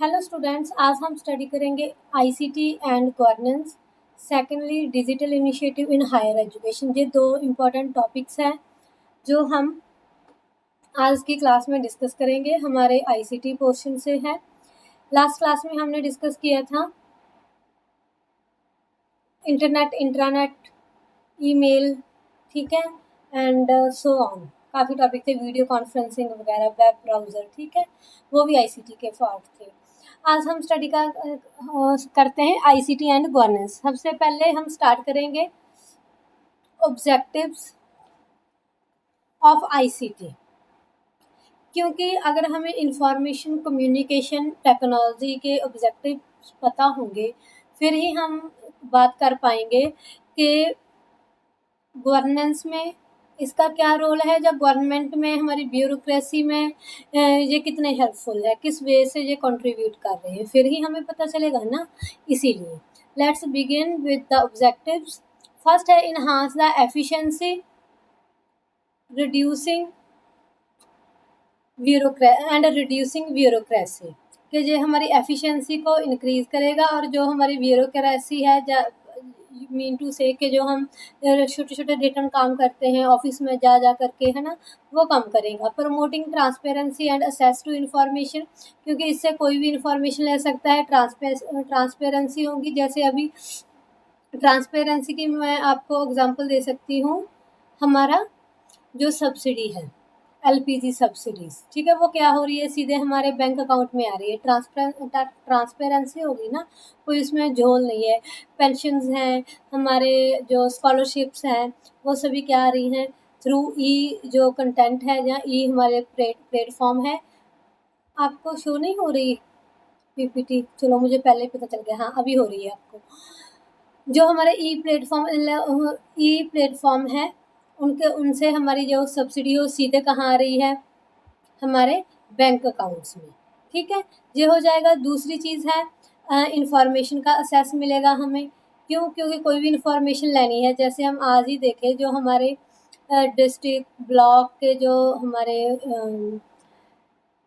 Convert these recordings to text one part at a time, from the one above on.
Hello students, आज हम study करेंगे ICT and governance. Secondly, digital initiative in higher education. ये दो इम्पॉर्टेंट टॉपिक्स हैं जो हम आज की क्लास में डिस्कस करेंगे। हमारे आईसीटी पोर्शन से है। लास्ट क्लास में हमने डिस्कस किया था इंटरनेट, इंट्रानेट, ईमेल, ठीक है, एंड सो ऑन। काफ़ी टॉपिक थे, वीडियो कॉन्फ्रेंसिंग वगैरह, वेब ब्राउज़र, ठीक है, वो भी आईसीटी के पार्ट थे। आज हम स्टडी करते हैं आईसीटी एंड गवर्नेंस। सबसे पहले हम स्टार्ट करेंगे ऑब्जेक्टिव्स ऑफ आईसीटी, क्योंकि अगर हमें इंफॉर्मेशन कम्युनिकेशन टेक्नोलॉजी के ऑब्जेक्टिव्स पता होंगे फिर ही हम बात कर पाएंगे कि गवर्नेंस में इसका क्या रोल है, जब गवर्नमेंट में हमारी ब्यूरोक्रेसी में ये कितने हेल्पफुल है, किस वे से ये कंट्रीब्यूट कर रहे हैं, फिर ही हमें पता चलेगा ना। इसीलिए let's begin with the objectives. First है enhance the efficiency, reducing bureaucracy, कि ये हमारी एफिशिएंसी को इंक्रीज करेगा और जो हमारी ब्यूरोक्रेसी है, मीन टू से कि जो हम छोटे छोटे रिटर्न काम करते हैं ऑफिस में जा करके, है ना, वो कम करेगा। Promoting transparency and access to information, क्योंकि इससे कोई भी इंफॉर्मेशन ले सकता है। ट्रांसपेरेंसी होगी, जैसे अभी ट्रांसपेरेंसी की मैं आपको एग्जांपल दे सकती हूँ। हमारा जो सब्सिडी है, एलपीजी सब्सिडीज, ठीक है, वो क्या हो रही है, सीधे हमारे बैंक अकाउंट में आ रही है। ट्रांसपेरेंसी होगी ना, कोई उसमें झोल नहीं है। पेंशन्स हैं, हमारे जो स्कॉलरशिप्स हैं, वो सभी क्या आ रही हैं थ्रू ई जो कंटेंट है, या ई हमारे प्लेटफॉर्म है। आपको शो नहीं हो रही पीपीटी? चलो, मुझे पहले पता चल गया, हाँ अभी हो रही है आपको। जो हमारे ई प्लेटफॉर्म है, उनसे हमारी जो सब्सिडी हो सीधे कहाँ आ रही है, हमारे बैंक अकाउंट्स में, ठीक है, ये हो जाएगा। दूसरी चीज़ है इंफॉर्मेशन का असेस मिलेगा हमें। क्यों? क्योंकि कोई भी इंफॉर्मेशन लेनी है, जैसे हम आज ही देखें, जो हमारे डिस्ट्रिक्ट ब्लॉक के जो हमारे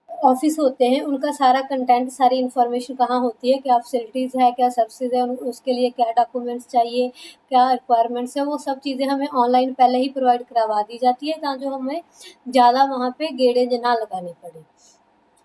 ऑफिस होते हैं, उनका सारा कंटेंट, सारी इन्फॉर्मेशन कहाँ होती है, क्या फैसिलिटीज़ है, क्या सब्सिडी है, उसके लिए क्या डॉक्यूमेंट्स चाहिए, क्या रिक्वायरमेंट्स है, वो सब चीज़ें हमें ऑनलाइन पहले ही प्रोवाइड करवा दी जाती है, ताकि जो हमें ज़्यादा वहाँ पे गेड़े ना लगाने पड़े।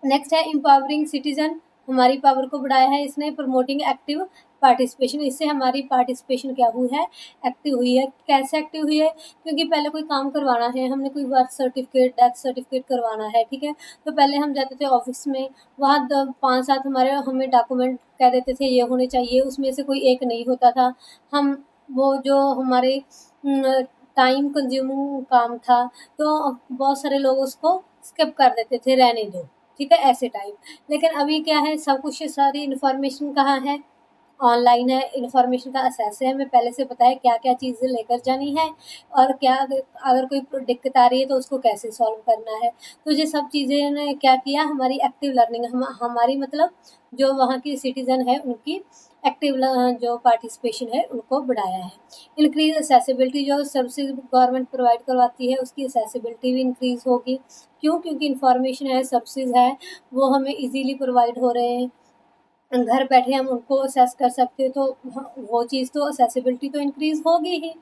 नेक्स्ट है एम्पावरिंग सिटीजन, हमारी पावर को बढ़ाया है इसने। प्रमोटिंग एक्टिव पार्टिसिपेशन, इससे हमारी पार्टिसिपेशन क्या हुई है, एक्टिव हुई है। कैसे एक्टिव हुई है? क्योंकि पहले कोई काम करवाना है, हमने कोई बर्थ सर्टिफिकेट, डेथ सर्टिफिकेट करवाना है, ठीक है, तो पहले हम जाते थे ऑफिस में, वहाँ 5-7 हमारे हमें डॉक्यूमेंट कह देते थे ये होने चाहिए, उसमें से कोई एक नहीं होता था। हम वो जो हमारे टाइम कंज्यूमिंग काम था, तो बहुत सारे लोग उसको स्किप कर देते थे, रहने दो, ठीक है, ऐसे टाइप। लेकिन अभी क्या है, सब कुछ, सारी इन्फॉर्मेशन कहाँ है, ऑनलाइन है। इन्फॉर्मेशन का असेस है, हमें पहले से पता है क्या क्या चीज़ें लेकर जानी है, और क्या अगर कोई दिक्कत आ रही है तो उसको कैसे सॉल्व करना है। तो ये सब चीज़ें ने क्या किया, हमारी एक्टिव लर्निंग, हमारी मतलब जो वहाँ की सिटीज़न है उनकी एक्टिव जो पार्टिसिपेशन है उनको बढ़ाया है। इंक्रीज असेसिबिलिटी, जो सर्विसेज गवर्नमेंट प्रोवाइड करवाती है उसकी असेसिबिलिटी भी इंक्रीज़ होगी। क्यों? क्योंकि इन्फॉर्मेशन है, सर्विसेज है, वो हमें इजीली प्रोवाइड हो रहे हैं, घर बैठे हम उनको असेस कर सकते हैं, तो वो चीज़ तो असेसिबिलिटी तो इंक्रीज़ होगी ही।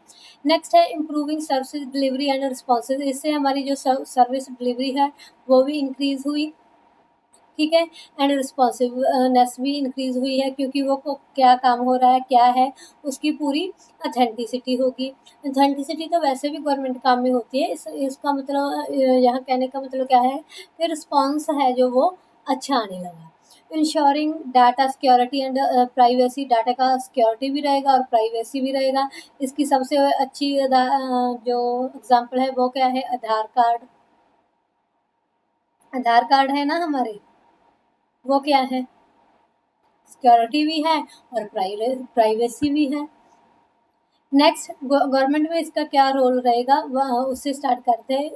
नेक्स्ट है improving service delivery and responsive, इससे हमारी जो सर्विस डिलीवरी है वो भी इंक्रीज़ हुई, ठीक है, एंड रिस्पॉन्सिवनेस भी इंक्रीज़ हुई है, क्योंकि वो क्या काम हो रहा है, क्या है, उसकी पूरी अथेंटिसिटी होगी। अथेंटिसिटी तो वैसे भी गवर्नमेंट काम में होती है, इसका मतलब यहाँ कहने का मतलब क्या है कि रिस्पॉन्स है जो वो अच्छा आने लगा। Ensuring data security and privacy, data का सिक्योरिटी भी रहेगा और प्राइवेसी भी रहेगा। इसकी सबसे अच्छी जो एग्जांपल है वो क्या है, आधार कार्ड। आधार कार्ड है ना हमारे, वो क्या है, सिक्योरिटी भी है और प्राइवेसी भी है। नेक्स्ट, गवर्नमेंट में इसका क्या रोल रहेगा, वह उससे स्टार्ट करते हैं।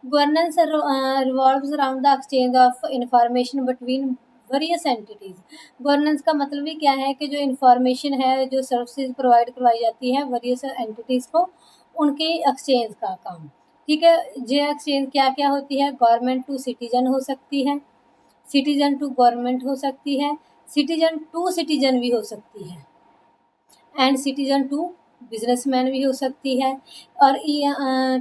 Governance revolves around the exchange of information between various entities. Governance का मतलब भी क्या है कि जो इंफॉर्मेशन है, जो सर्विसेज प्रोवाइड करवाई जाती है वेरियस एंटिटीज़ को, उनके एक्सचेंज का काम, ठीक है। ये एक्सचेंज क्या क्या होती है, गवर्नमेंट टू सिटीजन हो सकती है, सिटीजन टू गवर्नमेंट हो सकती है, सिटीजन टू सिटीजन भी हो सकती है, एंड सिटीजन टू बिजनेसमैन भी हो सकती है। और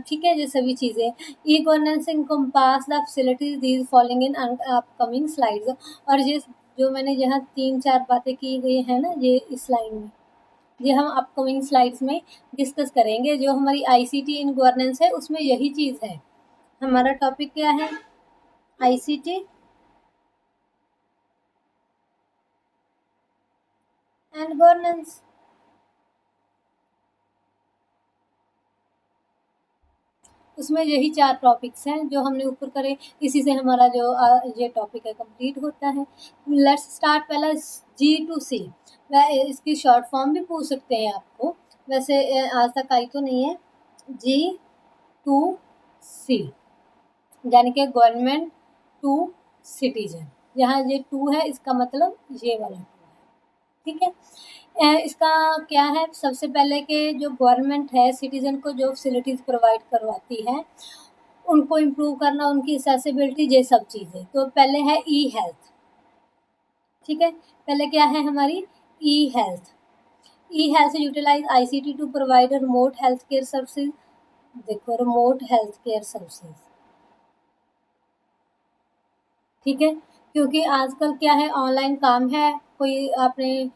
ठीक है, ये सभी चीज़ें e governance encompass the facilities these following in upcoming slides. और ये जो मैंने यहाँ 3-4 बातें की गई है ना, ये इस स्लाइड में, ये हम अपकमिंग स्लाइड्स में डिस्कस करेंगे। जो हमारी आईसीटी इन गवर्नेंस है उसमें यही चीज़ है। हमारा टॉपिक क्या है? ICT and governance. उसमें यही 4 टॉपिक्स हैं जो हमने ऊपर करे, इसी से हमारा जो ये टॉपिक है कंप्लीट होता है। लेट्स स्टार्ट पहला जी टू सी। वह इसकी शॉर्ट फॉर्म भी पूछ सकते हैं आपको, वैसे आज तक आई तो नहीं है। जी टू सी यानी कि गवर्नमेंट टू सिटीजन। यहाँ ये टू है, इसका मतलब ये वाला टू है, ठीक है। इसका क्या है, सबसे पहले के जो गवर्नमेंट है सिटीजन को जो फैसिलिटीज़ प्रोवाइड करवाती है उनको इम्प्रूव करना, उनकी एक्सेसिबिलिटी, ये सब चीज़ें। तो पहले है ई हेल्थ, ठीक है। पहले क्या है हमारी e health. E health utilise ICT to provide remote health care services. देखो, रिमोट हेल्थ केयर सर्विसेज, ठीक है। क्योंकि आजकल क्या है, ऑनलाइन काम है, कोई आपने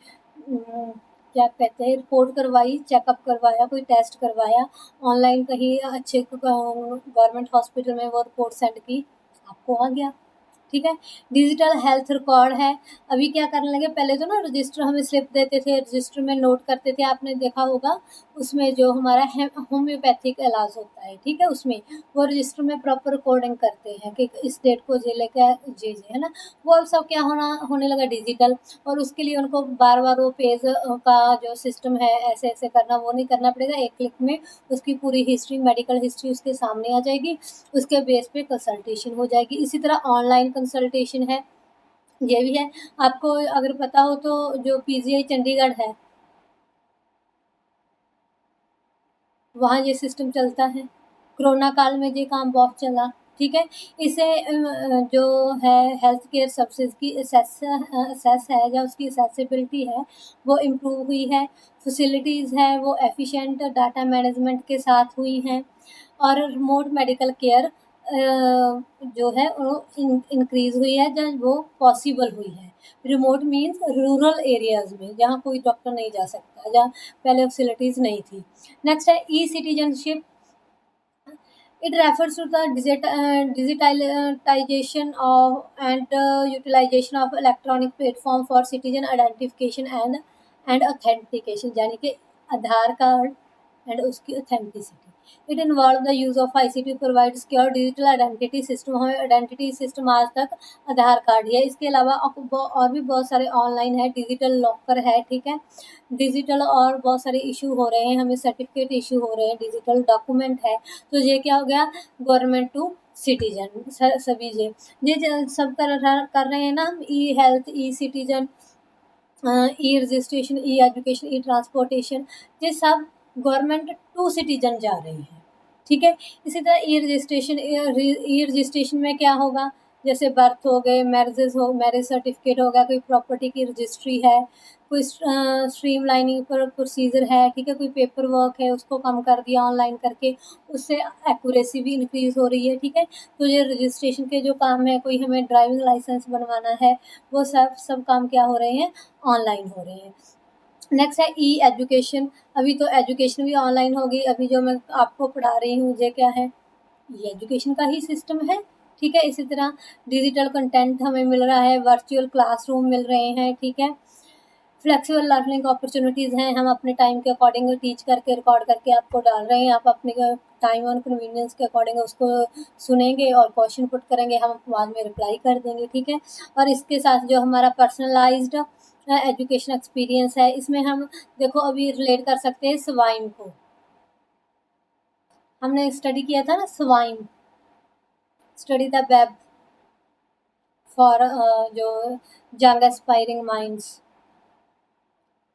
क्या कहते हैं, रिपोर्ट करवाई, चेकअप करवाया, कोई टेस्ट करवाया ऑनलाइन, कहीं अच्छे गवर्नमेंट हॉस्पिटल में वो रिपोर्ट सेंड की, आपको आ गया, ठीक है। डिजिटल हेल्थ रिकॉर्ड है। अभी क्या करने लगे, पहले तो ना रजिस्टर हमें स्लिप देते थे, रजिस्टर में नोट करते थे, आपने देखा होगा। उसमें जो हमारा होम्योपैथिक इलाज होता है, ठीक है, उसमें वो रजिस्टर में प्रॉपर रिकॉर्डिंग करते हैं कि इस डेट को जे लेकर जे है ना। वो अब सब क्या होने लगा डिजिटल, और उसके लिए उनको बार बार वो पेज का जो सिस्टम है ऐसे ऐसे करना, वो नहीं करना पड़ेगा। एक क्लिक में उसकी पूरी हिस्ट्री, मेडिकल हिस्ट्री उसके सामने आ जाएगी, उसके बेस पे कंसल्टेशन हो जाएगी। इसी तरह ऑनलाइन कंसल्टेशन है, ये भी है। आपको अगर पता हो तो जो पीजीआई चंडीगढ़ है, वहाँ ये सिस्टम चलता है। कोरोना काल में ये काम बहुत चला, ठीक है। इसे जो है हेल्थ केयर सर्विसेज की असेस है या उसकी एक्सेसिबिलिटी है वो इम्प्रूव हुई है। फैसिलिटीज़ है वो एफिशिएंट डाटा मैनेजमेंट के साथ हुई हैं, और रिमोट मेडिकल केयर जो है वो इंक्रीज़ हुई है, जब वो पॉसिबल हुई है। रिमोट मीन्स रूरल एरियाज़ में, जहाँ कोई डॉक्टर नहीं जा सकता, जहाँ पहले फैसिलिटीज़ नहीं थी। नेक्स्ट है ई citizenship. It refers to the digitization of and utilization of electronic platform for citizen identification and authentication, यानी कि आधार कार्ड एंड उसकी authenticity. It involve the use of ICT provide secure digital identity system. हमें identity system आज तक आधार card ही है, इसके अलावा और भी बहुत सारे ऑनलाइन है, डिजिटल लॉकर है, ठीक है। डिजिटल और बहुत सारे इशू हो रहे हैं, हमें सर्टिफिकेट इशू हो रहे हैं, डिजिटल डॉक्यूमेंट है। तो ये क्या हो गया, गवर्नमेंट टू सिटीजन, सभी ये सब कर रहे हैं ना हम। ई हेल्थ, ई सिटीजन, ई रजिस्ट्रेशन, ई एजुकेशन, ई ट्रांसपोर्टेशन, ये सब गवर्नमेंट टू सिटीजन जा रही हैं, ठीक है। इसी तरह ई रजिस्ट्रेशन में क्या होगा, जैसे बर्थ हो गए, मैरिज सर्टिफिकेट हो गया, कोई प्रॉपर्टी की रजिस्ट्री है, कोई स्ट्रीम लाइनिंग पर प्रोसीजर है, ठीक है, कोई पेपर वर्क है उसको कम कर दिया ऑनलाइन करके, उससे एक्यूरेसी भी इंक्रीज़ हो रही है, ठीक है। तो ये रजिस्ट्रेशन के जो काम है, कोई हमें ड्राइविंग लाइसेंस बनवाना है, वो सब काम क्या हो रहे हैं, ऑनलाइन हो रहे हैं। नेक्स्ट है ई एजुकेशन। अभी तो एजुकेशन भी ऑनलाइन हो गई, अभी जो मैं आपको पढ़ा रही हूँ ये क्या है, ये एजुकेशन का ही सिस्टम है, ठीक है। इसी तरह डिजिटल कंटेंट हमें मिल रहा है, वर्चुअल क्लासरूम मिल रहे हैं, ठीक है। फ्लेक्सिबल लर्निंग अपॉर्चुनिटीज़ हैं, हम अपने टाइम के अकॉर्डिंग टीच करके रिकॉर्ड करके आपको डाल रहे हैं, आप अपने टाइम और कन्वीनियंस के अकॉर्डिंग उसको सुनेंगे और क्वेश्चन पुट करेंगे, हम बाद में रिप्लाई कर देंगे, ठीक है। और इसके साथ जो हमारा पर्सनलाइज्ड एजुकेशन एक्सपीरियंस है, इसमें हम देखो अभी रिलेट कर सकते हैं स्वाइन को। हमने स्टडी किया था ना swine, study the web for जो यंग एस्पायरिंग माइंड्स,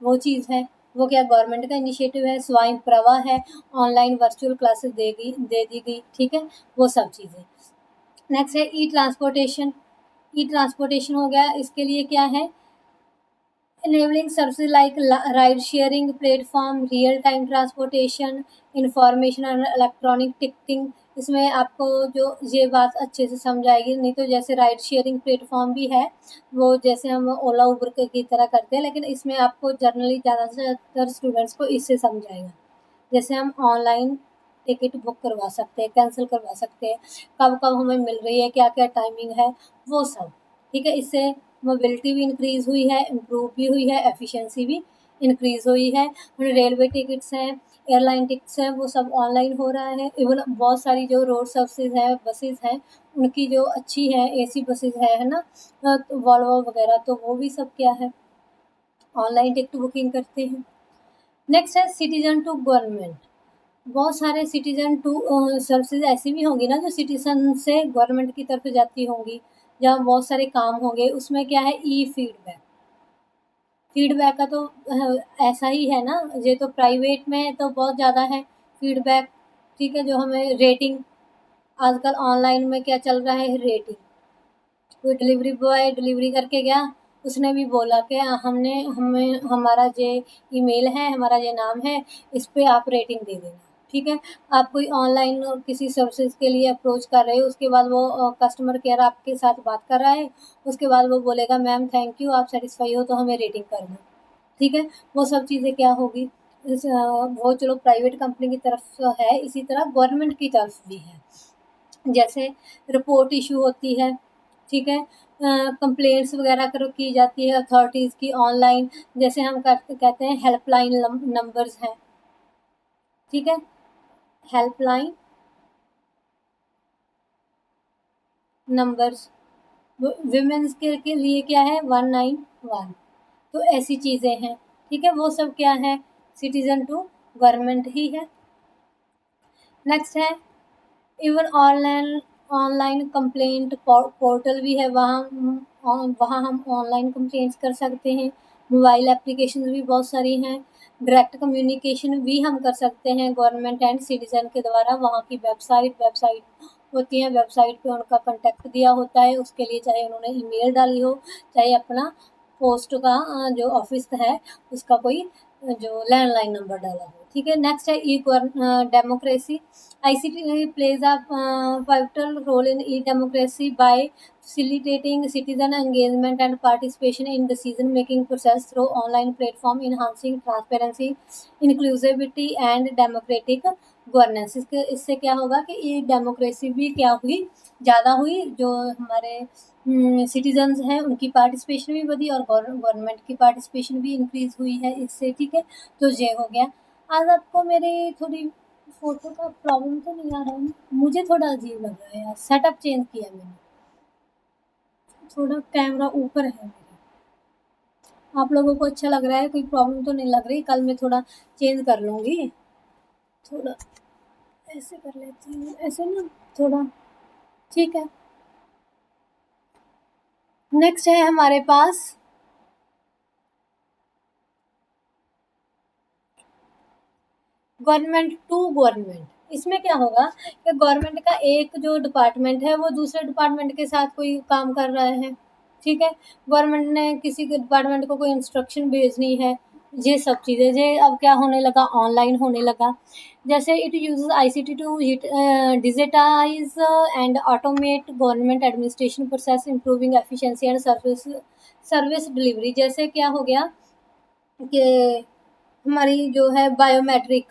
वो चीज़ है। वो क्या गवर्नमेंट का इनिशिएटिव है, स्वाइन प्रवा है, ऑनलाइन वर्चुअल क्लासेस दे दी गई, ठीक है, वो सब चीज़ें। नेक्स्ट है ई ट्रांसपोर्टेशन। ई ट्रांसपोर्टेशन हो गया, इसके लिए क्या है, enabling services like ride sharing platform, real time transportation, information and electronic ticketing। इसमें आपको जो ये बात अच्छे से समझ आएगी, नहीं तो जैसे राइड शेयरिंग प्लेटफॉर्म भी है, वो जैसे हम ओला उबर की तरह करते हैं, लेकिन इसमें आपको जनरली ज़्यादा से ज़्यादातर स्टूडेंट्स को इससे समझ आएगा। जैसे हम ऑनलाइन टिकट बुक करवा सकते हैं, कैंसिल करवा सकते हैं, कब कब हमें मिल रही है, क्या क्या टाइमिंग है, वो सब। ठीक है, इससे मोबिलिटी भी इंक्रीज़ हुई है, इम्प्रूव भी हुई है, एफिशिएंसी भी इंक्रीज़ हुई है। रेलवे टिकट्स हैं, एयरलाइन टिकट्स हैं, वो सब ऑनलाइन हो रहा है। इवन बहुत सारी जो रोड सर्विसेज है, बसेस हैं, उनकी जो अच्छी है, एसी बसेस है ना, तो वॉल्वो वगैरह, तो वो भी सब क्या है, ऑनलाइन टिकट बुकिंग करते हैं। नेक्स्ट है सिटीजन टू गवर्नमेंट। बहुत सारे सिटीजन टू सर्विसेज ऐसी भी होंगी ना जो सिटीजन से गवर्नमेंट की तरफ जाती होंगी, जहाँ बहुत सारे काम होंगे। उसमें क्या है, ई फीडबैक। फीडबैक का तो ऐसा ही है ना, ये तो प्राइवेट में तो बहुत ज़्यादा है फीडबैक। ठीक है, जो हमें रेटिंग, आजकल ऑनलाइन में क्या चल रहा है, रेटिंग। कोई डिलीवरी बॉय डिलीवरी करके गया, उसने भी बोला कि हमें हमारा ये ईमेल है, हमारा ये नाम है, इस पे आप रेटिंग दे देना। ठीक है, आप कोई ऑनलाइन किसी सर्विसेज के लिए अप्रोच कर रहे हो, उसके बाद वो कस्टमर केयर आपके साथ बात कर रहा है, उसके बाद वो बोलेगा मैम थैंक यू, आप सेटिस्फाई हो तो हमें रेटिंग कर दो। ठीक है, वो सब चीज़ें क्या होगी, वो चलो प्राइवेट कंपनी की तरफ है, इसी तरह गवर्नमेंट की तरफ भी है। जैसे रिपोर्ट इशू होती है, ठीक है, कंप्लेंट्स वगैरह करो की जाती है अथॉरिटीज़ की ऑनलाइन। जैसे हम कहते हैं हेल्पलाइन नंबर्स हैं। ठीक है, हेल्पलाइन नंबर्स विमेंस के लिए क्या है, 191। तो ऐसी चीज़ें हैं। ठीक है, वो सब क्या है, सिटीजन टू गवर्नमेंट ही है। नेक्स्ट है even online online complaint portal भी है, वहाँ हम ऑनलाइन कंप्लेंट्स कर सकते हैं। मोबाइल एप्लीकेशन भी बहुत सारी हैं। डायरेक्ट कम्युनिकेशन भी हम कर सकते हैं गवर्नमेंट एंड सिटीजन के द्वारा। वहाँ की वेबसाइट होती है, वेबसाइट पे उनका कॉन्टैक्ट दिया होता है, उसके लिए चाहे उन्होंने ईमेल डाली हो, चाहे अपना पोस्ट का जो ऑफिस है उसका कोई जो लैंडलाइन नंबर डाला हो। ठीक है, नेक्स्ट है ई democracy. ICT plays a pivotal role in e-democracy by facilitating citizen engagement and participation in decision-making process through online platform, enhancing transparency, inclusivity and democratic governance। इससे क्या होगा कि ई डेमोक्रेसी भी क्या हुई, ज़्यादा हुई। जो हमारे सिटीजन्स हैं उनकी पार्टिसिपेशन भी बढ़ी और गवर्नमेंट की पार्टिसिपेशन भी इंक्रीज हुई है इससे। ठीक है, तो ये हो गया। आज आपको मेरी थोड़ी फ़ोटो का प्रॉब्लम तो नहीं आ रहा है ना? मुझे थोड़ा अजीब लग रहा है यार, सेटअप चेंज किया मैंने, थोड़ा कैमरा ऊपर है मेरा। आप लोगों को अच्छा लग रहा है, कोई प्रॉब्लम तो नहीं लग रही? कल मैं थोड़ा चेंज कर लूँगी, थोड़ा ऐसे कर लेती हूँ, ऐसे ना थोड़ा। ठीक है, नेक्स्ट है हमारे पास गवर्नमेंट टू गवर्नमेंट। इसमें क्या होगा कि गवर्नमेंट का एक जो डिपार्टमेंट है वो दूसरे डिपार्टमेंट के साथ कोई काम कर रहा है। ठीक है, गवर्नमेंट ने किसी के डिपार्टमेंट को कोई इंस्ट्रक्शन भेजनी है, ये सब चीज़ें ये अब क्या होने लगा, ऑनलाइन होने लगा। जैसे it uses ICT to digitise and automate government administration process, improving efficiency and service delivery. जैसे क्या हो गया कि हमारी जो है बायोमेट्रिक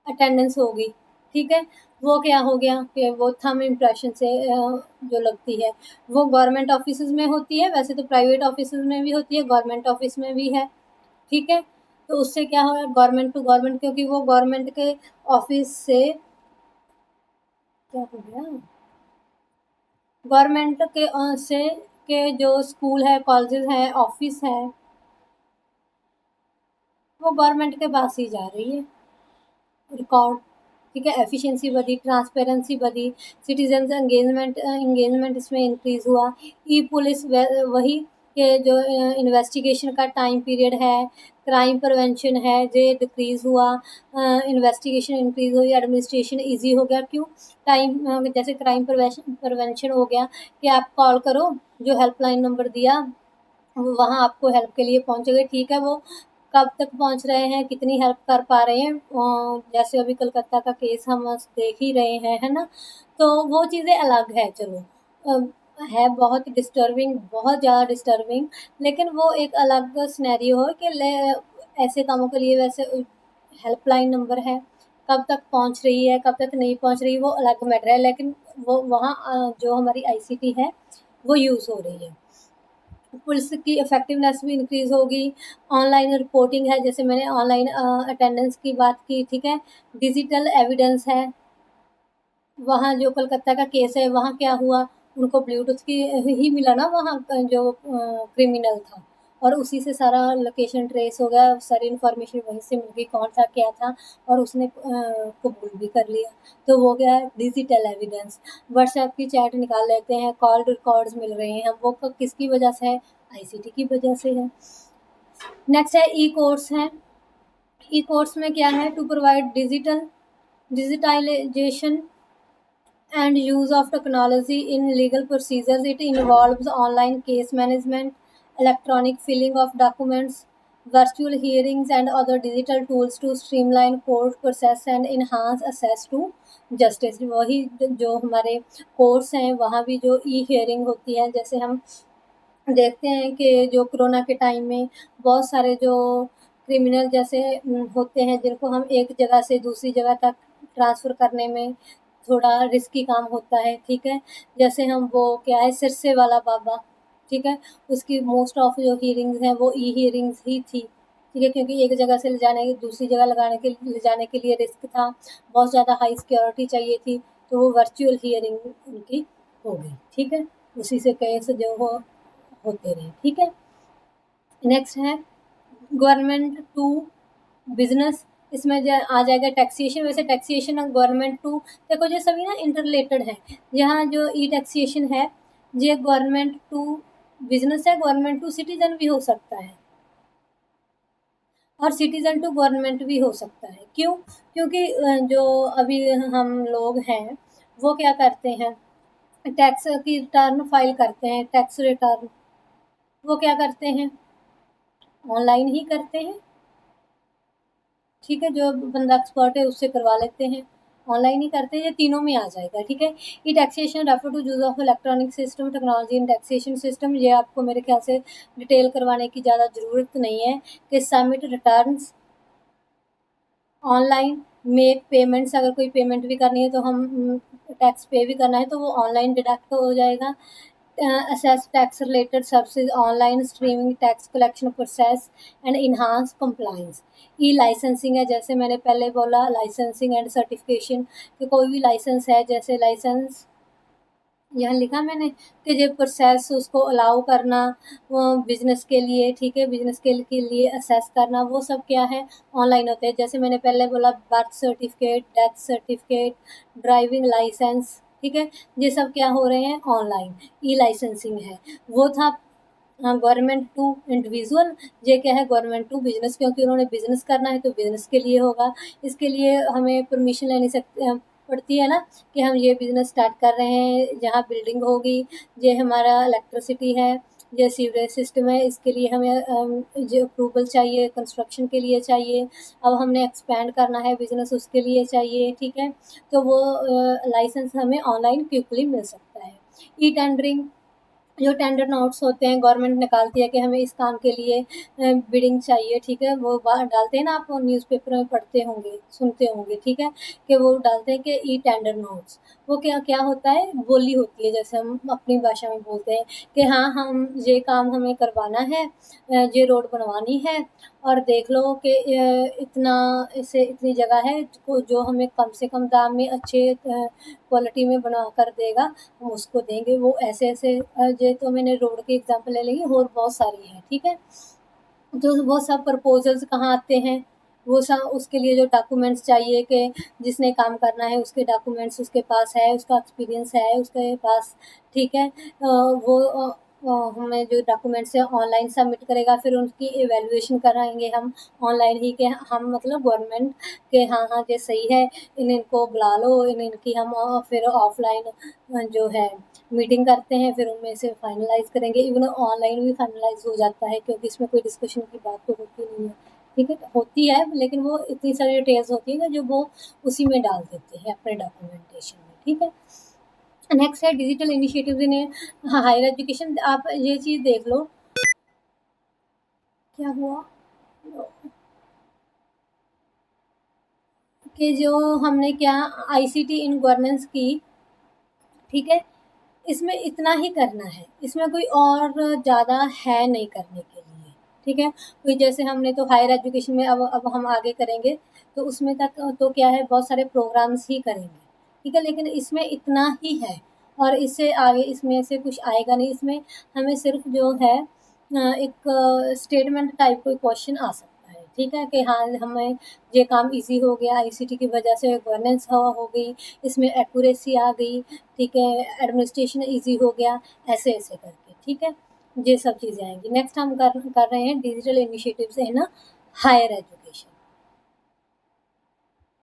अटेंडेंस होगी। ठीक है, वो क्या हो गया कि वो थंब इम्प्रेशन से जो लगती है वो गवर्नमेंट ऑफिसेज में होती है। वैसे तो प्राइवेट ऑफिसेज में भी होती है, गवर्नमेंट ऑफिस में भी है। ठीक है, तो उससे क्या हो रहा है, गवर्नमेंट टू गवर्नमेंट, क्योंकि वो गवर्नमेंट के ऑफिस से क्या हो गया, गवर्नमेंट के से के जो स्कूल है, कॉलेजेस हैं, ऑफिस है, वो गवर्नमेंट के पास ही जा रही है रिकॉर्ड। ठीक है, एफिशिएंसी बढ़ी, ट्रांसपेरेंसी बढ़ी, सिटीजन एंगेजमेंट इसमें इंक्रीज हुआ। ई पुलिस वही के जो इन्वेस्टिगेशन का टाइम पीरियड है, क्राइम प्रिवेंशन है, ये डिक्रीज हुआ, इन्वेस्टिगेशन इंक्रीज हुई, एडमिनिस्ट्रेशन इजी हो गया। क्यों, टाइम जैसे क्राइम प्रिवेंशन हो गया कि आप कॉल करो, जो हेल्पलाइन नंबर दिया वहाँ आपको हेल्प के लिए पहुँचेंगे, ठीक है। वो कब तक पहुँच रहे हैं, कितनी हेल्प कर पा रहे हैं, जैसे अभी कलकत्ता का केस हम देख ही रहे हैं, है ना? तो वो चीज़ें अलग है, चलो है बहुत डिस्टर्बिंग, बहुत ज़्यादा डिस्टर्बिंग, लेकिन वो एक अलग सिनेरियो है कि ऐसे कामों के लिए वैसे हेल्पलाइन नंबर है। कब तक पहुँच रही है, कब तक नहीं पहुँच रही, वो अलग मैटर है, लेकिन वो वहाँ जो हमारी आईसीटी है वो यूज़ हो रही है। पुलिस की इफ़ेक्टिवनेस भी इंक्रीज़ होगी। ऑनलाइन रिपोर्टिंग है, जैसे मैंने ऑनलाइन अटेंडेंस की बात की, ठीक है। डिजिटल एविडेंस है, वहाँ जो कलकत्ता का केस है वहाँ क्या हुआ, उनको ब्लूटूथ की ही मिला ना वहाँ जो क्रिमिनल था, और उसी से सारा लोकेशन ट्रेस हो गया, सारी इन्फॉर्मेशन वहीं से मिल गई कौन था क्या था, और उसने कबूल भी कर लिया। तो वो क्या है, डिजिटल एविडेंस। व्हाट्सएप की चैट निकाल लेते हैं, कॉल रिकॉर्ड्स मिल रहे हैं, वो किसकी वजह से है, आईसीटी की वजह से है। नेक्स्ट है ई कोर्स है। ई कोर्स में क्या है, to provide digitisation and use of technology in legal procedures. It involves online case management, electronic filling of documents, virtual hearings, and other digital tools to streamline court process and enhance access to justice. वही जो हमारे courts हैं वहाँ भी जो ई hearing होती है, जैसे हम देखते हैं कि जो कोरोना के टाइम में बहुत सारे जो क्रिमिनल जैसे होते हैं, जिनको हम एक जगह से दूसरी जगह तक ट्रांसफ़र करने में थोड़ा रिस्की काम होता है, ठीक है। जैसे हम वो क्या है, सिरसे वाला बाबा, ठीक है, उसकी मोस्ट ऑफ जो हियरिंग्स हैं वो ई हियरिंग्स ही थी, ठीक है, क्योंकि एक जगह से ले जाने दूसरी जगह ले जाने के लिए रिस्क था, बहुत ज़्यादा हाई सिक्योरिटी चाहिए थी, तो वो वर्चुअल हियरिंग उनकी हो गई, ठीक है। उसी से केस जो होते रहे, ठीक है। नेक्स्ट है गवर्नमेंट टू बिजनेस। इसमें आ जाएगा टैक्सेशन। वैसे टैक्सेशन और गवर्नमेंट टू, देखो ये सभी ना इंटरलेटेड है। यहाँ जो ई टैक्सेशन है ये गवर्नमेंट टू बिजनेस है, गवर्नमेंट टू सिटीजन भी हो सकता है, और सिटीजन टू गवर्नमेंट भी हो सकता है। क्यों? क्योंकि जो अभी हम लोग हैं वो क्या करते हैं, टैक्स की रिटर्न फाइल करते हैं, टैक्स रिटर्न वो क्या करते हैं, ऑनलाइन ही करते हैं, ठीक है। जो बंदा एक्सपर्ट है उससे करवा लेते हैं, ऑनलाइन ही करते हैं, ये तीनों में आ जाएगा, ठीक है। E taxation refer to use of electronic system technology in taxation system. ये आपको मेरे ख्याल से डिटेल करवाने की ज़्यादा ज़रूरत नहीं है कि submit returns online, make payments, अगर कोई पेमेंट भी करनी है तो हम टैक्स पे भी करना है तो वो ऑनलाइन डिडक्ट हो जाएगा। assess tax related services, online streaming tax collection process and enhance compliance। E licensing है, जैसे मैंने पहले बोला लाइसेंसिंग एंड सर्टिफिकेशन, कि कोई भी लाइसेंस है, जैसे लाइसेंस यहाँ लिखा मैंने कि जो प्रोसेस उसको अलाउ करना वो बिजनेस के लिए, ठीक है, बिजनेस के लिए असेस करना, वो सब क्या है, ऑनलाइन होते हैं। जैसे मैंने पहले बोला birth certificate, death certificate, driving licence, ठीक है, ये सब क्या हो रहे हैं, ऑनलाइन। ई लाइसेंसिंग है। वो था गवर्नमेंट टू इंडिविजुअल, ये क्या है, गवर्नमेंट टू बिजनेस, क्योंकि उन्होंने बिजनेस करना है तो बिजनेस के लिए होगा। इसके लिए हमें परमिशन लेनी पड़ती है ना, कि हम ये बिज़नेस स्टार्ट कर रहे हैं, जहाँ बिल्डिंग होगी, ये हमारा इलेक्ट्रिसिटी है, ये सीवरेज सिस्टम है, इसके लिए हमें जो अप्रूवल चाहिए, कंस्ट्रक्शन के लिए चाहिए, अब हमने एक्सपेंड करना है बिज़नेस उसके लिए चाहिए, ठीक है। तो वो लाइसेंस हमें ऑनलाइन क्विकली मिल सकता है। ई टेंडरिंग, जो टेंडर नोट्स होते हैं गवर्नमेंट निकालती है कि हमें इस काम के लिए बिडिंग चाहिए, ठीक है, वो डालते हैं ना, आप न्यूज़पेपर में पढ़ते होंगे, सुनते होंगे, ठीक है, कि वो डालते हैं कि ई टेंडर नोट्स। वो क्या क्या होता है, बोली होती है, जैसे हम अपनी भाषा में बोलते हैं कि हाँ हम ये काम हमें करवाना है, ये रोड बनवानी है, और देख लो कि इतना इसे इतनी जगह है जो हमें कम से कम दाम में अच्छे क्वालिटी में बना कर देगा, हम उसको देंगे। वो ऐसे-ऐसे ये तो मैंने रोड की एग्ज़ाम्पल ले ली, और बहुत सारी हैं, ठीक है। तो वो सब प्रपोज़ल्स कहाँ आते हैं, वो सब उसके लिए जो डॉक्यूमेंट्स चाहिए कि जिसने काम करना है उसके डॉक्यूमेंट्स उसके पास है, उसका एक्सपीरियंस है उसके पास, ठीक है। वो हमें जो डॉक्यूमेंट्स है ऑनलाइन सबमिट करेगा, फिर उनकी इवैल्यूएशन कराएंगे हम ऑनलाइन ही कि हम मतलब गवर्नमेंट के हाँ हाँ ये सही है, इनको बुला लो, इनकी हम फिर ऑफलाइन जो है मीटिंग करते हैं, फिर उनमें से फाइनलाइज करेंगे। इवन ऑनलाइन भी फाइनलाइज हो जाता है क्योंकि इसमें कोई डिस्कशन की बात तो होती नहीं है। ठीक है, होती है लेकिन वो इतनी सारी डिटेल्स होती है ना जो वो उसी में डाल देते हैं अपने डॉक्यूमेंटेशन में। ठीक है, नेक्स्ट है digital initiatives in higher education. आप ये चीज़ देख लो, क्या हुआ कि जो हमने क्या आईसीटी इन गवर्नेंस की, ठीक है, इसमें इतना ही करना है, इसमें कोई और ज़्यादा है नहीं करने के लिए। ठीक है, कोई जैसे हमने तो हायर एजुकेशन में अब हम आगे करेंगे तो उसमें तक तो क्या है बहुत सारे प्रोग्राम्स ही करेंगे। ठीक है, लेकिन इसमें इतना ही है और इससे आगे इसमें से कुछ आएगा नहीं। इसमें हमें सिर्फ जो है एक स्टेटमेंट टाइप कोई क्वेश्चन आ सकता है। ठीक है, कि हाँ हमें ये काम इजी हो गया आईसीटी की वजह से, गवर्नेंस हो गई, इसमें एक्यूरेसी आ गई, ठीक है, एडमिनिस्ट्रेशन ईज़ी हो गया, ऐसे-ऐसे करके। ठीक है, ये सब चीज़ें आएँगी। नेक्स्ट हम कर रहे हैं digital initiatives in higher education.